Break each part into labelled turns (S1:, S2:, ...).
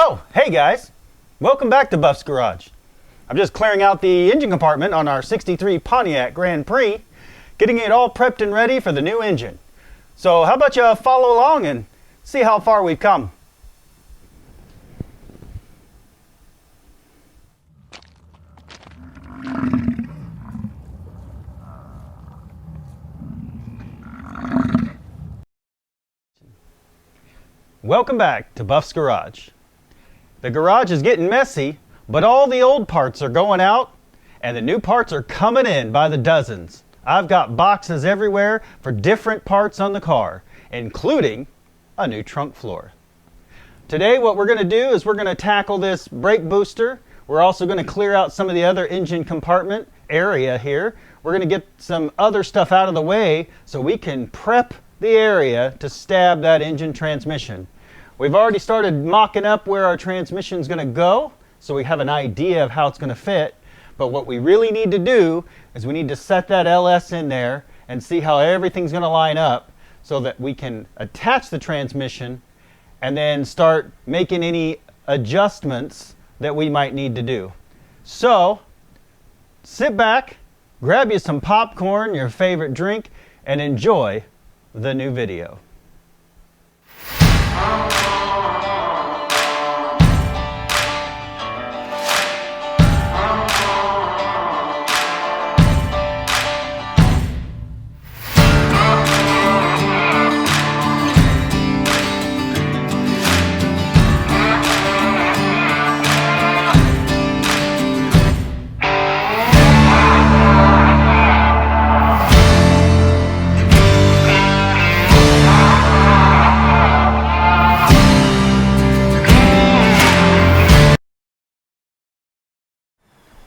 S1: Oh, hey guys! Welcome back to Buff's Garage. I'm just clearing out the engine compartment on our '63 Pontiac Grand Prix, getting it all prepped and ready for the new engine. So how about you follow along and see how far we've come. Welcome back to Buff's Garage. The garage is getting messy, but all the old parts are going out and the new parts are coming in by the dozens. I've got boxes everywhere for different parts on the car, including a new trunk floor. Today what we're going to do is we're going to tackle this brake booster. We're also going to clear out some of the other engine compartment area here. We're going to get some other stuff out of the way so we can prep the area to stab that engine transmission. We've already started mocking up where our transmission is going to go, so we have an idea of how it's going to fit. But what we really need to do is we need to set that LS in there and see how everything's going to line up so that we can attach the transmission and then start making any adjustments that we might need to do. So sit back, grab you some popcorn, your favorite drink, and enjoy the new video.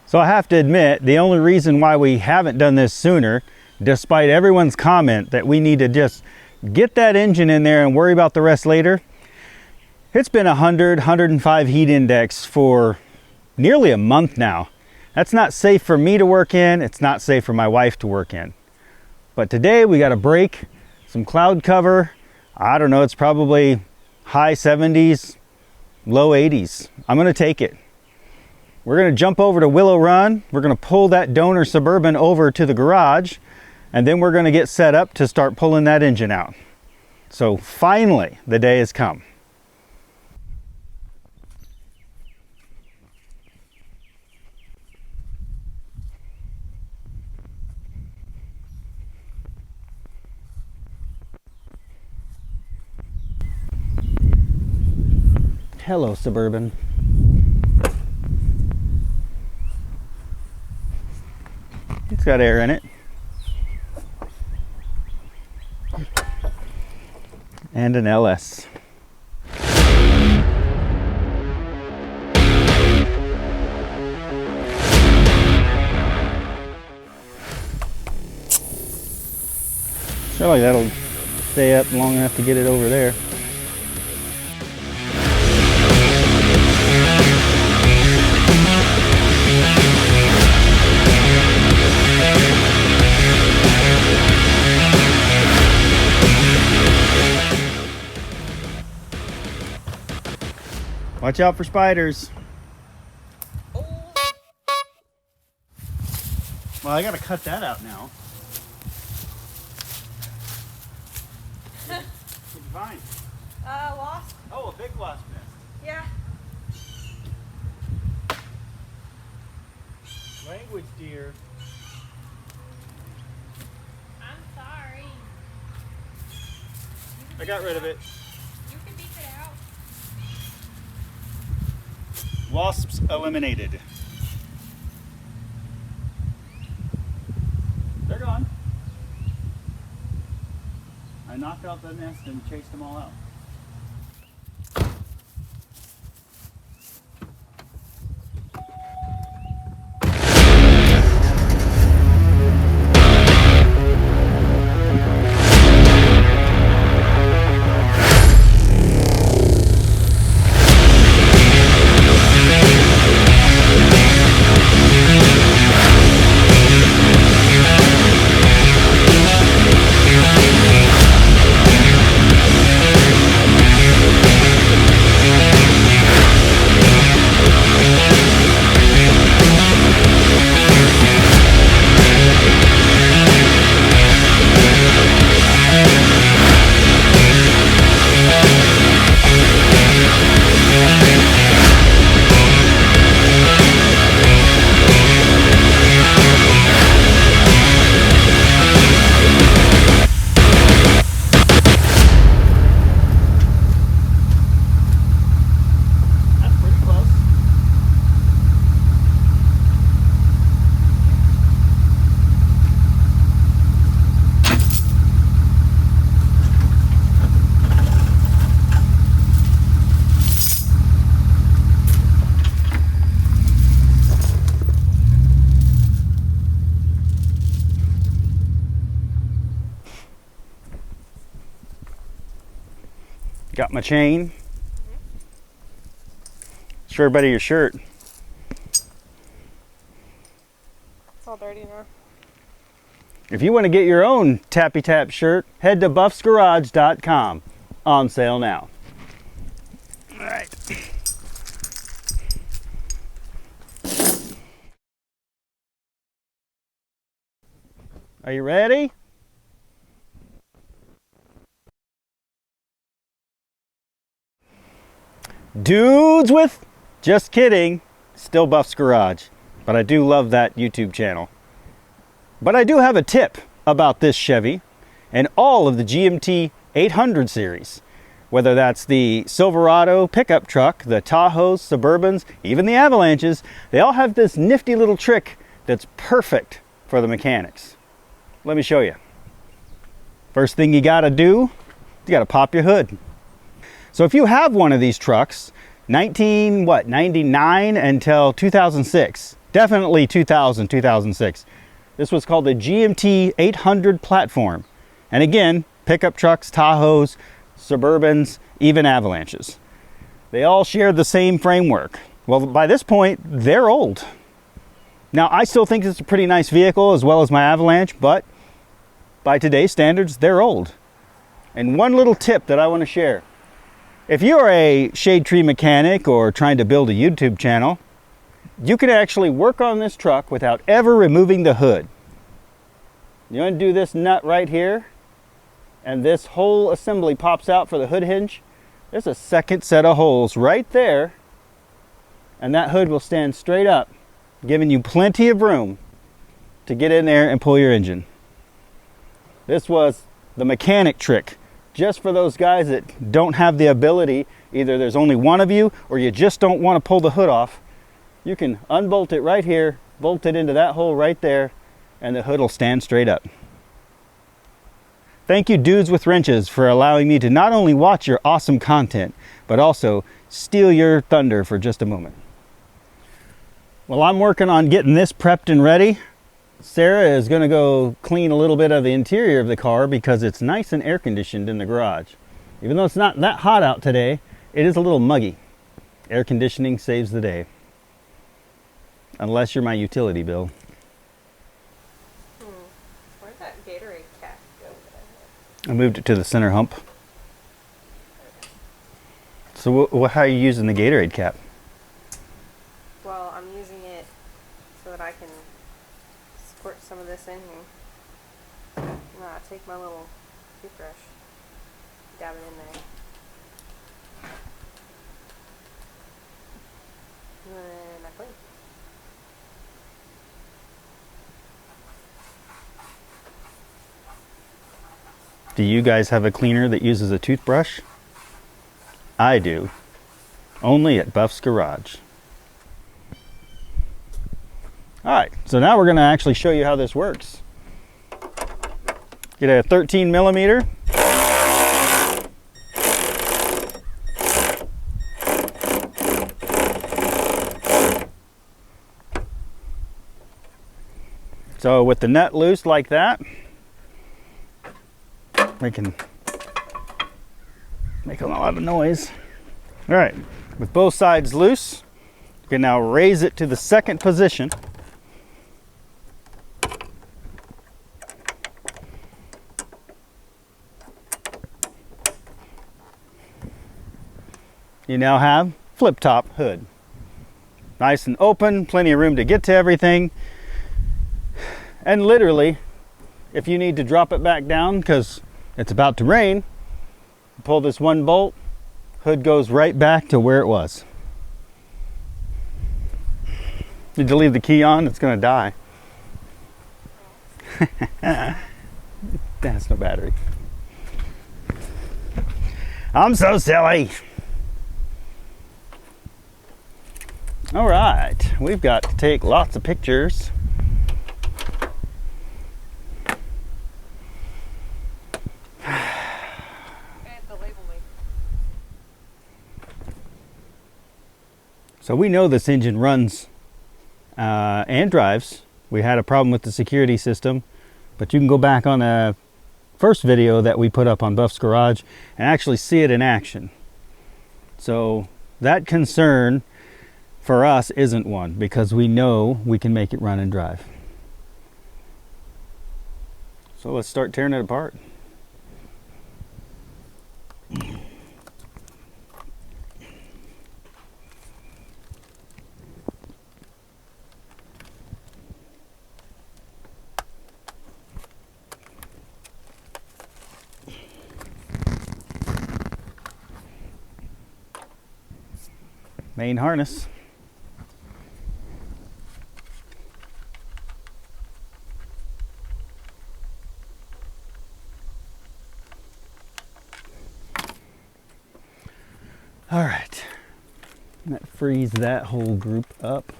S1: So I have to admit, the only reason why we haven't done this sooner, despite everyone's comment that we need to just get that engine in there and worry about the rest later, it's been 105 heat index for nearly a month now. That's not safe for me to work in, it's not safe for my wife to work in. But today we got a brake, some cloud cover, I don't know, it's probably high 70s, low 80s. I'm gonna take it. We're going to jump over to Willow Run. We're going to pull that donor Suburban over to the garage, and then we're going to get set up to start pulling that engine out. So finally, the day has come. Hello, Suburban. It's got air in it. And an LS. Surely that'll stay up long enough to get it over there. Watch out for spiders. Oh. Well, I gotta cut that out now. What'd you find?
S2: Wasp.
S1: Oh, a big wasp nest.
S2: Yeah.
S1: Language, dear.
S2: I'm sorry.
S1: I got rid of it.
S2: You can beep it out.
S1: Wasps eliminated. They're gone. I knocked out the nest and chased them all out. Got my chain. Show everybody your shirt.
S2: It's all dirty now.
S1: If you want to get your own Tappy Tap shirt, head to buffsgarage.com. On sale now. All right. Are you ready? Dudes with, just kidding, still Buff's Garage, but I do love that YouTube channel. But I do have a tip about this Chevy and all of the GMT 800 series, whether that's the Silverado pickup truck, the Tahoes, Suburbans, even the Avalanches. They all have this nifty little trick that's perfect for the mechanics. Let me show you. First thing you gotta do, you gotta pop your hood. So if you have one of these trucks, 99 until 2006, definitely 2006. This was called the GMT 800 platform. And again, pickup trucks, Tahoes, Suburbans, even Avalanches. They all share the same framework. Well, by this point, they're old. Now, I still think it's a pretty nice vehicle as well as my Avalanche, but by today's standards, they're old. And one little tip that I want to share. If you're a shade tree mechanic or trying to build a YouTube channel, you can actually work on this truck without ever removing the hood. You undo this nut right here, and this whole assembly pops out for the hood hinge. There's a second set of holes right there, and that hood will stand straight up, giving you plenty of room to get in there and pull your engine. This was the mechanic trick, just for those guys that don't have the ability, either there's only one of you or you just don't want to pull the hood off. You can unbolt it right here, bolt it into that hole right there, and the hood will stand straight up. Thank you, Dudes with Wrenches, for allowing me to not only watch your awesome content, but also steal your thunder for just a moment. Well, I'm working on getting this prepped and ready. Sarah is going to go clean a little bit of the interior of the car because it's nice and air conditioned in the garage. Even though it's not that hot out today, it is a little muggy. Air conditioning saves the day. Unless you're my utility bill.
S2: Where'd that Gatorade cap go that I
S1: I moved it to the center hump. So how are you using the Gatorade cap?
S2: Well, I'm using it so that I can squirt some of this in here. No, I take my little toothbrush, dab it in there. And then I clean.
S1: Do you guys have a cleaner that uses a toothbrush? I do. Only at Buff's Garage. Alright, so now we're going to actually show you how this works. Get a 13 millimeter. So with the nut loose like that, we can make a lot of noise. All right, with both sides loose, you can now raise it to the second position. You now have flip top hood. Nice and open, plenty of room to get to everything. And literally, if you need to drop it back down because it's about to rain, pull this one bolt, hood goes right back to where it was. Need to leave the key on, it's going to die. That's no battery. I'm so silly. All right, we've got to take lots of pictures. So we know this engine runs and drives. We had a problem with the security system, but you can go back on a first video that we put up on Buff's Garage and actually see it in action. So that concern for us isn't one, because we know we can make it run and drive. So let's start tearing it apart. Main harness. All right, that frees that whole group up.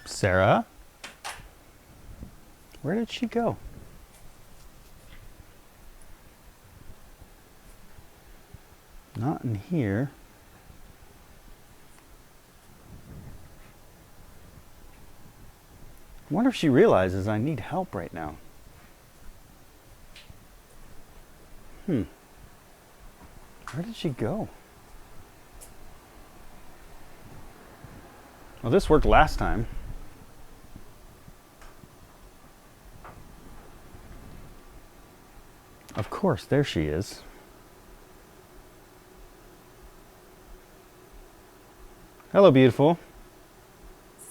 S1: Sarah, where did she go? Not in here. I wonder if she realizes I need help right now. Where did she go? Well, this worked last time. Of course, there she is. Hello, beautiful.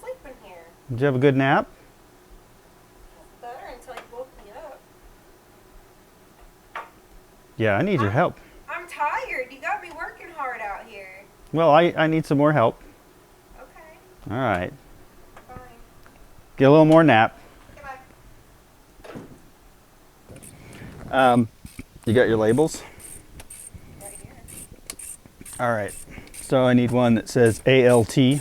S2: Sleeping here.
S1: Did you have a good nap?
S2: Better until you woke me up.
S1: Yeah, I need your help.
S2: I'm tired. You got me working hard out here.
S1: Well, I need some more help.
S2: Okay.
S1: All right.
S2: Fine.
S1: Get a little more nap.
S2: Goodbye.
S1: You got your labels?
S2: Right here.
S1: All right. So I need one that says ALT.
S2: Okay.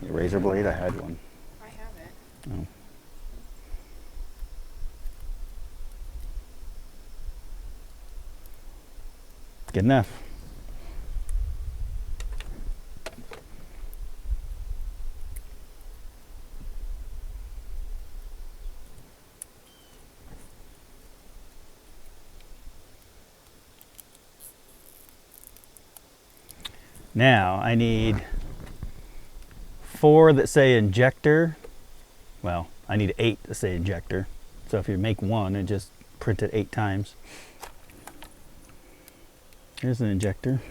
S1: Your razor blade, I had one.
S2: I have it.
S1: Oh. Good enough. Now I need 4 that say injector. Well, I need 8 that say injector. So if you make one and just print it 8 times. Here's an injector.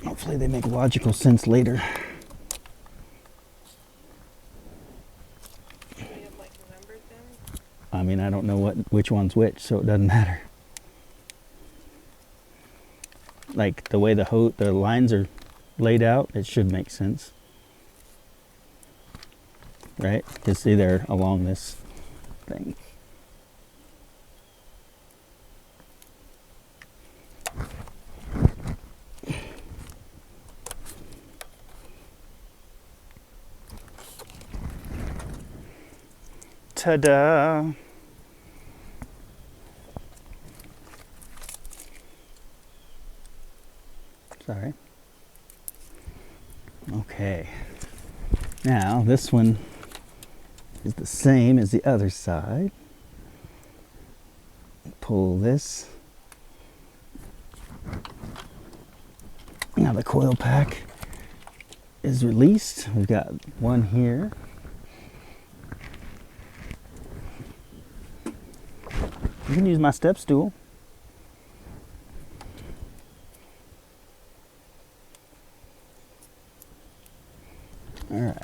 S1: Hopefully they make logical sense later. I mean, I don't know which one's which, so it doesn't matter. Like the way the lines are laid out, it should make sense. Right? You see they're along this thing. Ta-da! Sorry. Okay. Now this one is the same as the other side. Pull this. Now the coil pack is released. We've got one here. You can use my step stool. All right.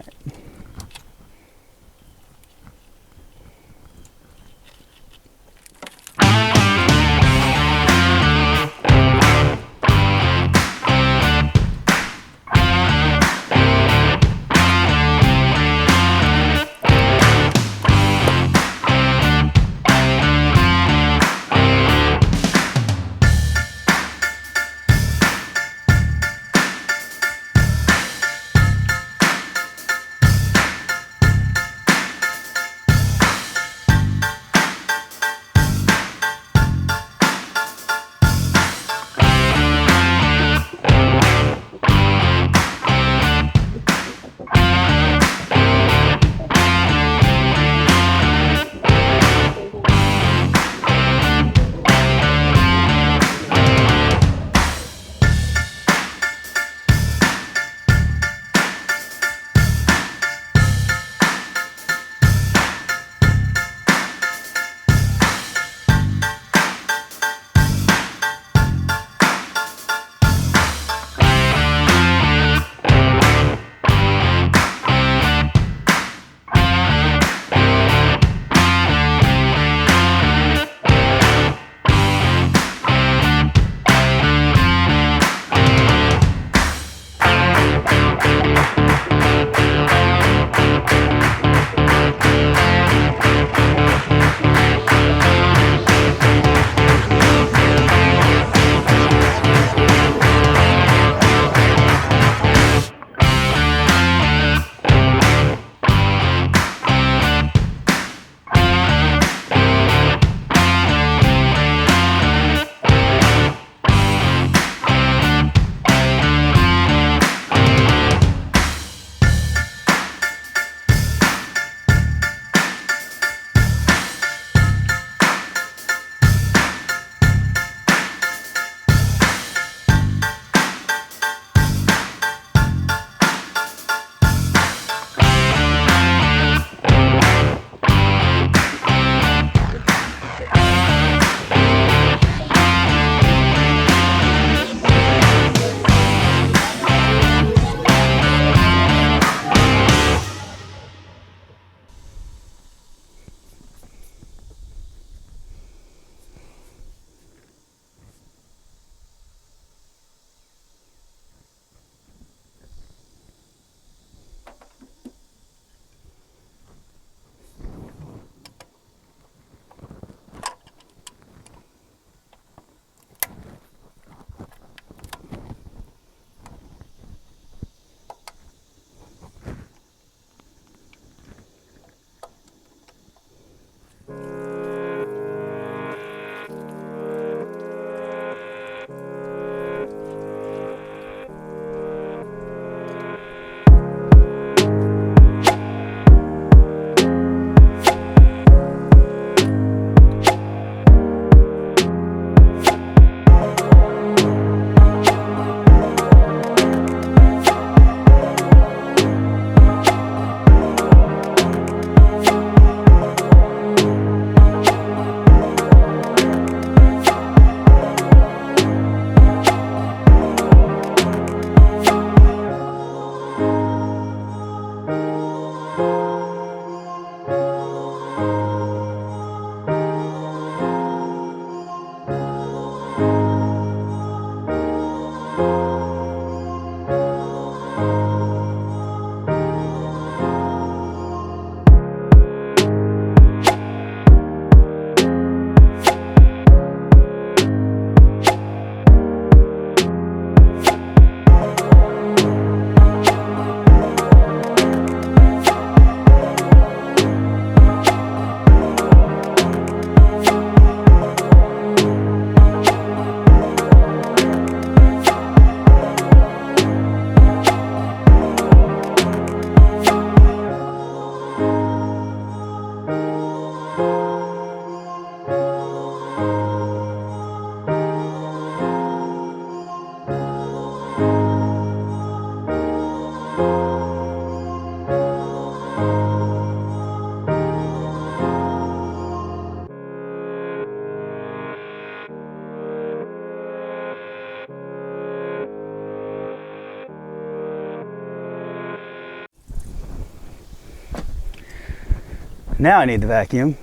S1: Now I need to vacuum.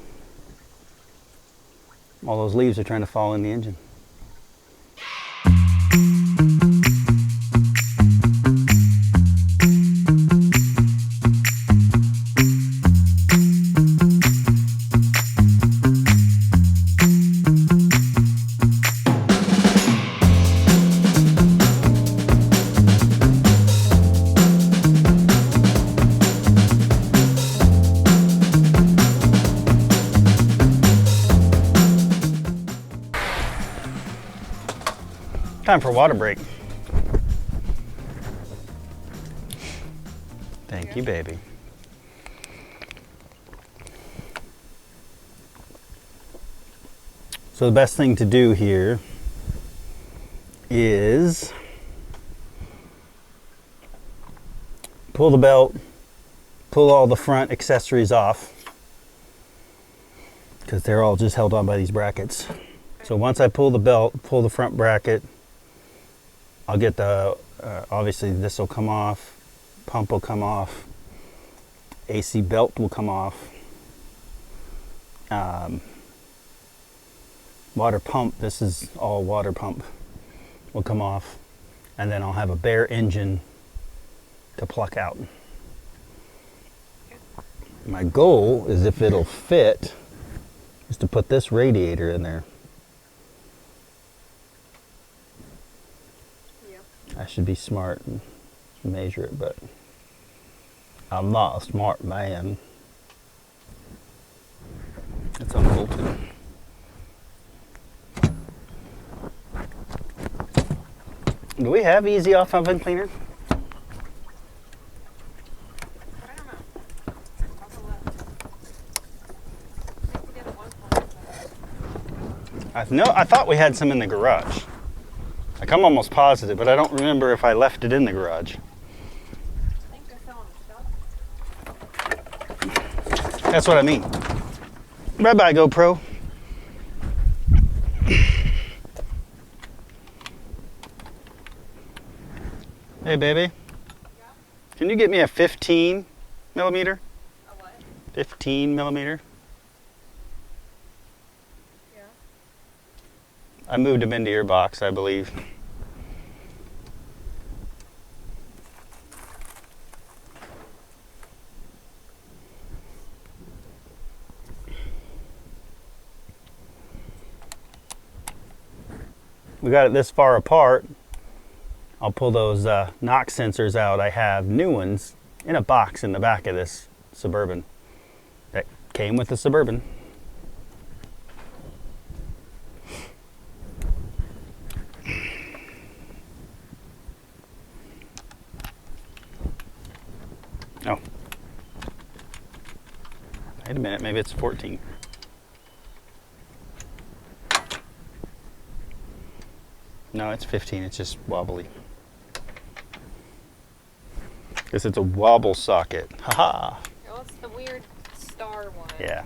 S1: All those leaves are trying to fall in the engine. Time for water break. Thank you, baby. So the best thing to do here is pull the belt, pull all the front accessories off, because they're all just held on by these brackets. So once I pull the belt, pull the front bracket, I'll get the, obviously this will come off, pump will come off, AC belt will come off, water pump, this is all water pump, will come off, and then I'll have a bare engine to pluck out. My goal is, if it'll fit, is to put this radiator in there. I should be smart and measure it, but I'm not a smart man. It's unbolted. Do we have easy off oven cleaner?
S2: I don't know.
S1: I thought we had some in the garage. Like, I'm almost positive, but I don't remember if I left it in the garage.
S2: I think they're selling stuff.
S1: That's what I mean. Bye-bye, GoPro. Hey, baby.
S2: Yeah.
S1: Can you get me a 15 millimeter?
S2: A what?
S1: 15 millimeter?
S2: Yeah.
S1: I moved them into your box, I believe. We got it this far apart. I'll pull those knock sensors out. I have new ones in a box in the back of this Suburban that came with the Suburban. Oh. Wait a minute, maybe it's 14. No, it's 15, it's just wobbly. Guess it's a wobble socket. Haha.
S2: Oh, it's the weird star one.
S1: Yeah.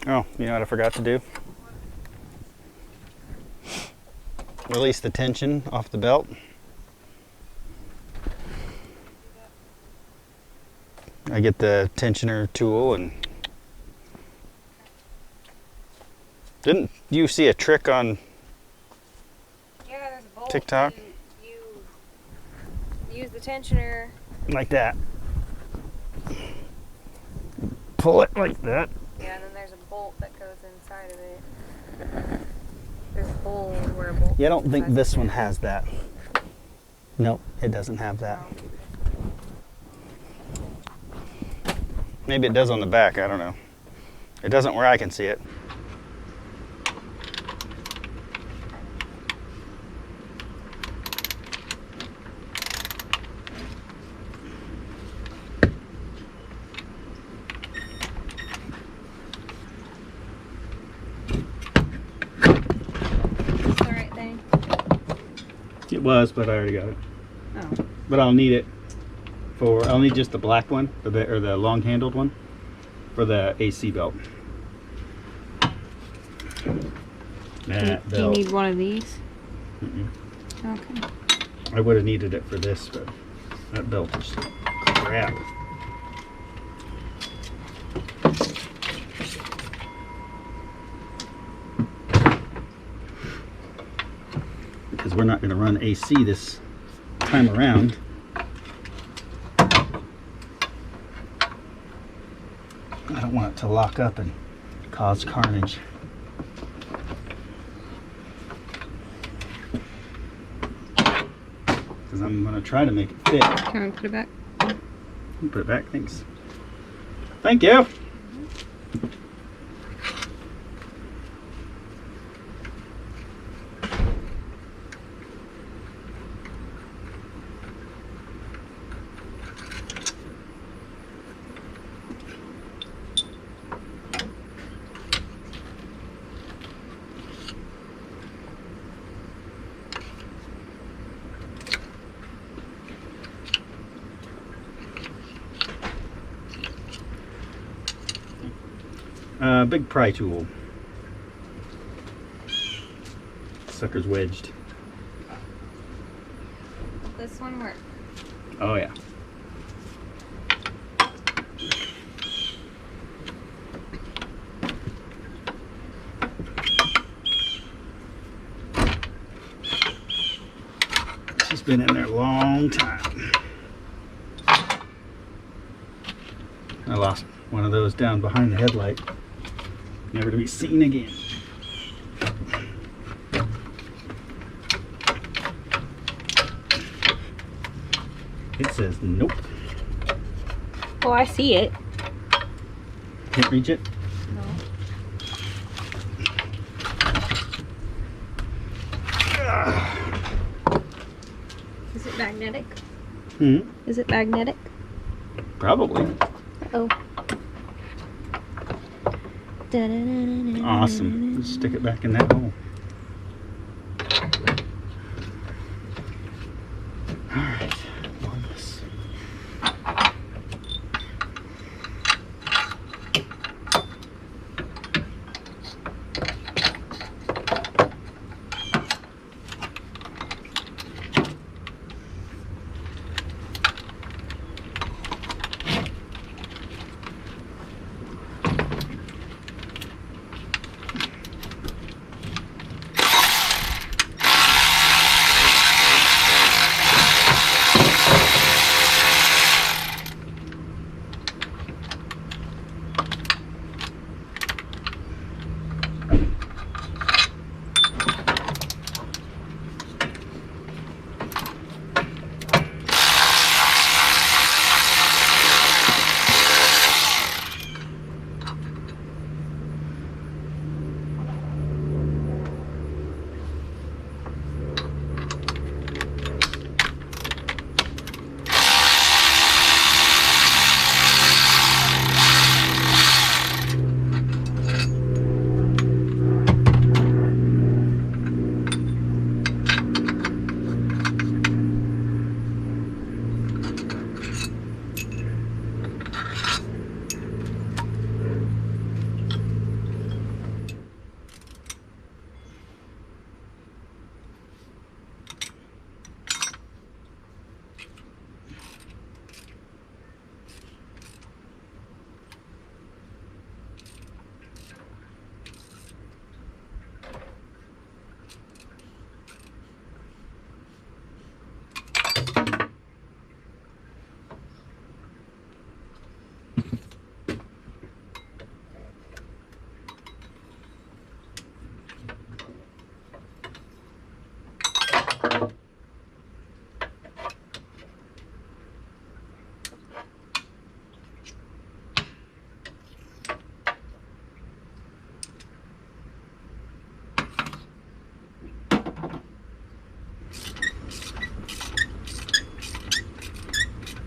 S1: Oh, you know what I forgot to do? Release the tension off the belt. I get the tensioner tool, and didn't you see a trick on
S2: Yeah, there's a bolt.
S1: TikTok?
S2: You use the tensioner.
S1: Like that? Pull it like that.
S2: Yeah, and then there's a bolt that goes inside of it. There's a hole where a bolt.
S1: Yeah, I don't think
S2: goes
S1: this
S2: inside.
S1: one has that. Nope, it doesn't have that. Maybe it does on the back, I don't know. It doesn't where I can see it.
S2: It's the right thing.
S1: was, but I already got it.
S2: Oh.
S1: But I'll need it for, I'll need just the black one, or the long-handled one, for the AC belt.
S2: Do you need one of these?
S1: Mm-mm.
S2: Okay.
S1: I would have needed it for this, but that belt is crap. Because we're not going to run AC this time around. I don't want it to lock up and cause carnage. Because I'm going to try to make it fit.
S2: Can we put it back?
S1: Put it back, thanks. Thank you. Big pry tool. Sucker's wedged.
S2: This one works.
S1: Oh yeah. She's been in there a long time. I lost one of those down behind the headlight. Never to be seen again. It says nope.
S2: Oh, I see it.
S1: Can't reach it?
S2: No. Is it magnetic?
S1: Hmm.
S2: Is it magnetic?
S1: Probably.
S2: Oh.
S1: Awesome. Just stick it back in that hole. Alright. On this.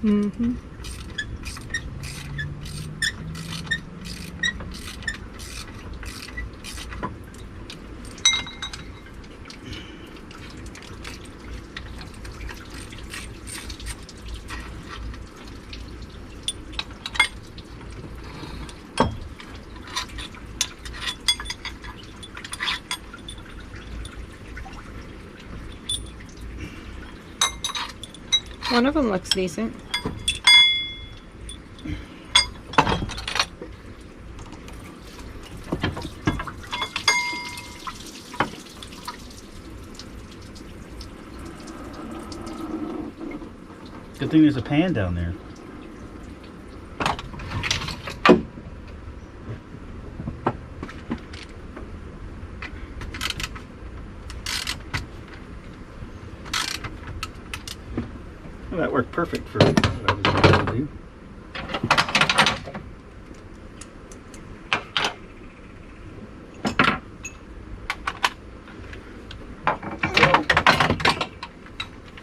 S2: Mm-hmm. One of them looks decent.
S1: Good thing there's a pan down there. Well, that worked perfect for what I was going to do.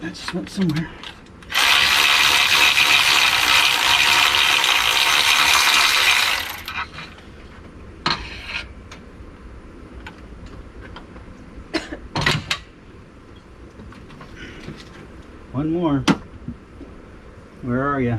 S1: That just went somewhere. One more. Where are you?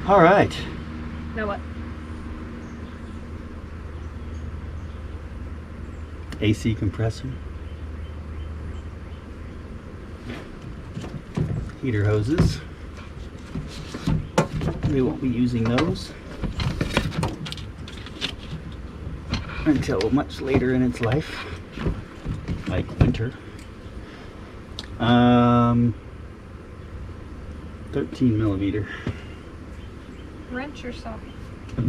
S1: All right.
S2: Now what?
S1: AC compressor. Heater hoses. We won't be using those until much later in its life, like winter. 13 millimeter
S2: Wrench or so?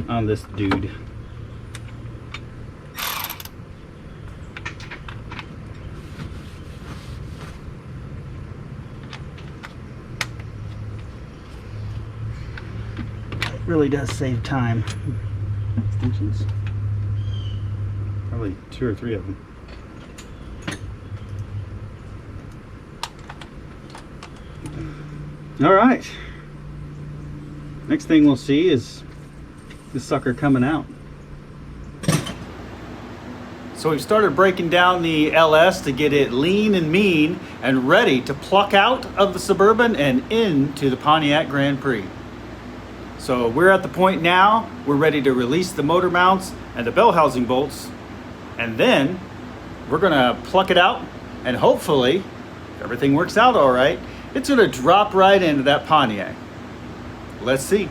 S1: on this dude. It really does save time. Extensions. Probably 2 or 3 of them. All right. Next thing we'll see is this sucker coming out. So we've started breaking down the LS to get it lean and mean and ready to pluck out of the Suburban and into the Pontiac Grand Prix. So we're at the point now, we're ready to release the motor mounts and the bell housing bolts, and then we're gonna pluck it out, and hopefully, if everything works out all right, it's gonna drop right into that Pontiac. Let's see.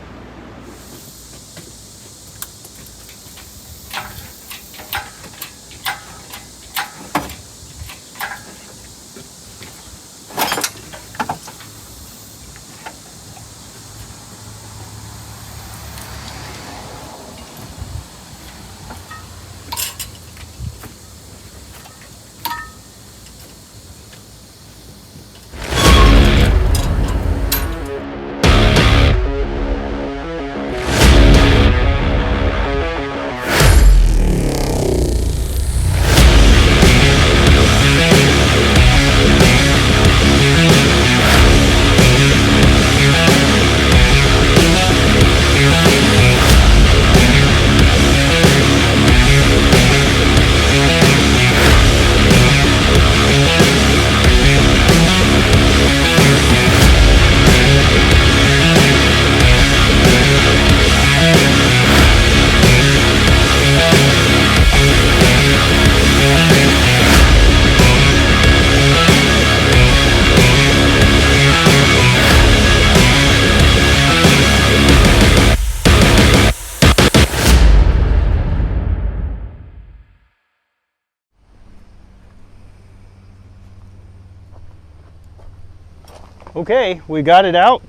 S1: Okay, we got it out.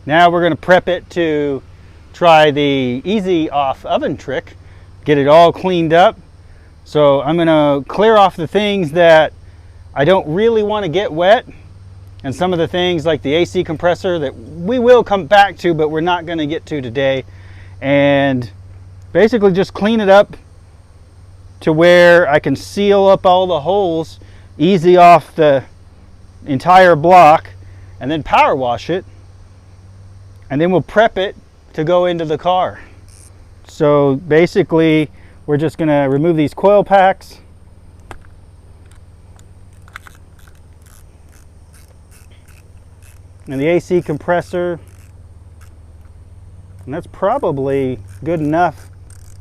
S1: Now we're going to prep it to try the easy off oven trick, get it all cleaned up. So I'm going to clear off the things that I don't really want to get wet, and some of the things like the AC compressor that we will come back to but we're not going to get to today, and basically just clean it up to where I can seal up all the holes easy off the entire block, and then power wash it, and then we'll prep it to go into the car. So basically, we're just going to remove these coil packs. And the AC compressor. And that's probably good enough.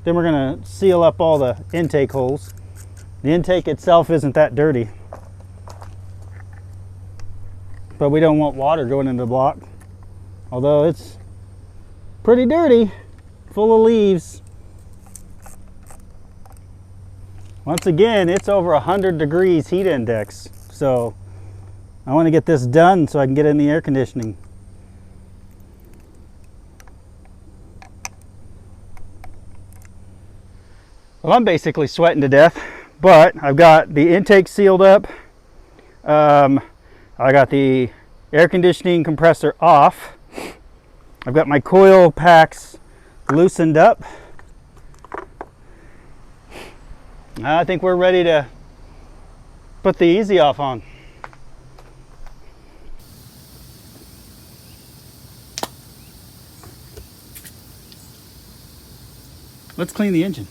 S1: Then we're going to seal up all the intake holes. The intake itself isn't that dirty, but we don't want water going into the block. Although it's pretty dirty, full of leaves. Once again, it's over 100 degrees heat index. So I want to get this done so I can get in the air conditioning. Well, I'm basically sweating to death, but I've got the intake sealed up. I got the air conditioning compressor off. I've got my coil packs loosened up. I think we're ready to put the easy off on. Let's clean the engine.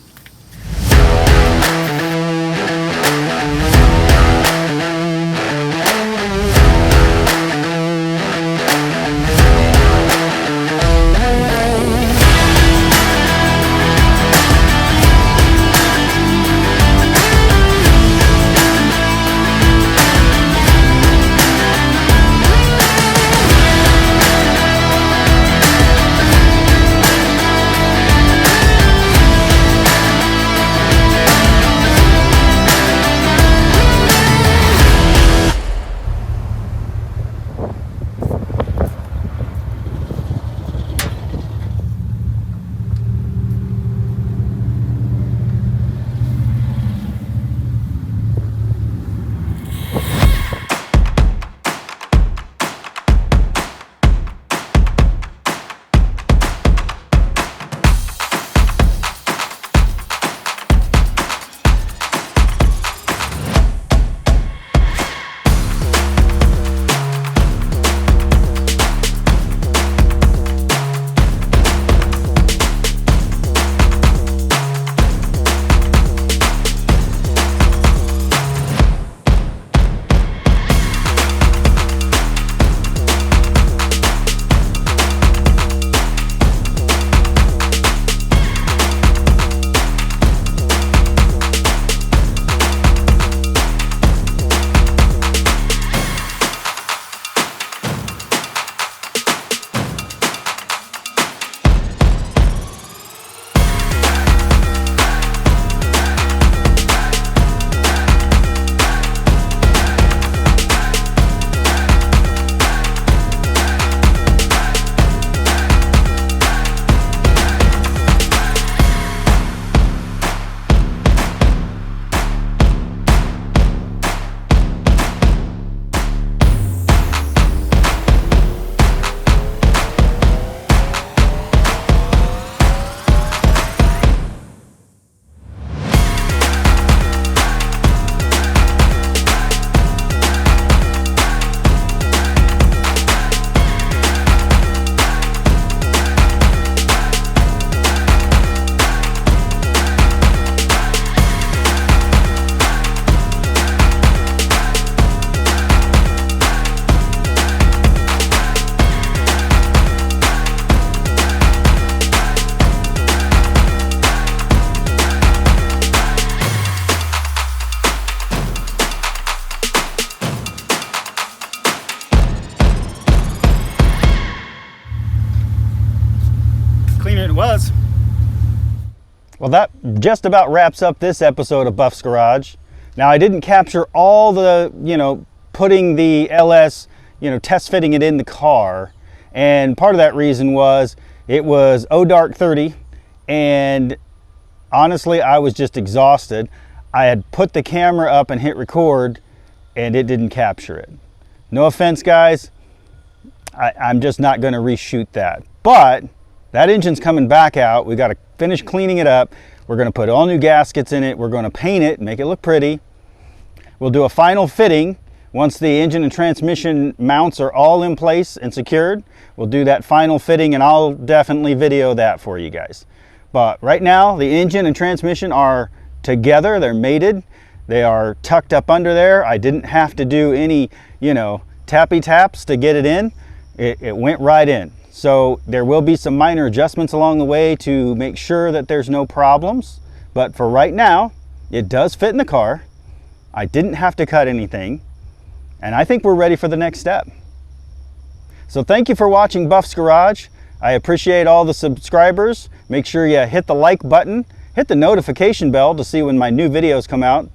S1: Was. Well, that just about wraps up this episode of Buff's Garage. Now, I didn't capture all the, putting the LS, test fitting it in the car. And part of that reason was it was dark 30, and honestly, I was just exhausted. I had put the camera up and hit record, and it didn't capture it. No offense, guys. I'm just not going to reshoot that. But that engine's coming back out. We got to finish cleaning it up. We're going to put all new gaskets in it. We're going to paint it, make it look pretty. We'll do a final fitting once the engine and transmission mounts are all in place and secured. We'll do that final fitting, and I'll definitely video that for you guys. But right now, the engine and transmission are together. They're mated. They are tucked up under there. I didn't have to do any, tappy taps to get it in. It went right in. So there will be some minor adjustments along the way to make sure that there's no problems. But for right now, it does fit in the car. I didn't have to cut anything. And I think we're ready for the next step. So thank you for watching Buff's Garage. I appreciate all the subscribers. Make sure you hit the like button, hit the notification bell to see when my new videos come out.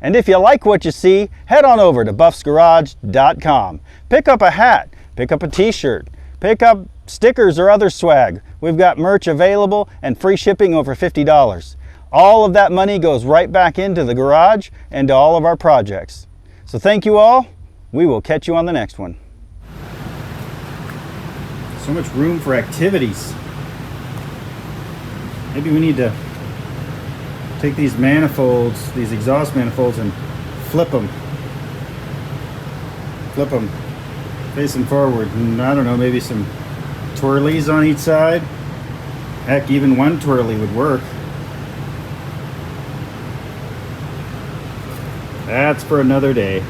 S1: And if you like what you see, head on over to buffsgarage.com. Pick up a hat, pick up a t-shirt, pick up stickers or other swag. We've got merch available and free shipping over $50. All of that money goes right back into the garage and to all of our projects. So thank you all. We will catch you on the next one. So much room for activities. Maybe we need to take these manifolds, these exhaust manifolds, and flip them. Flip them facing forward. And I don't know, maybe some twirlies on each side. Heck, even one twirly would work. That's for another day.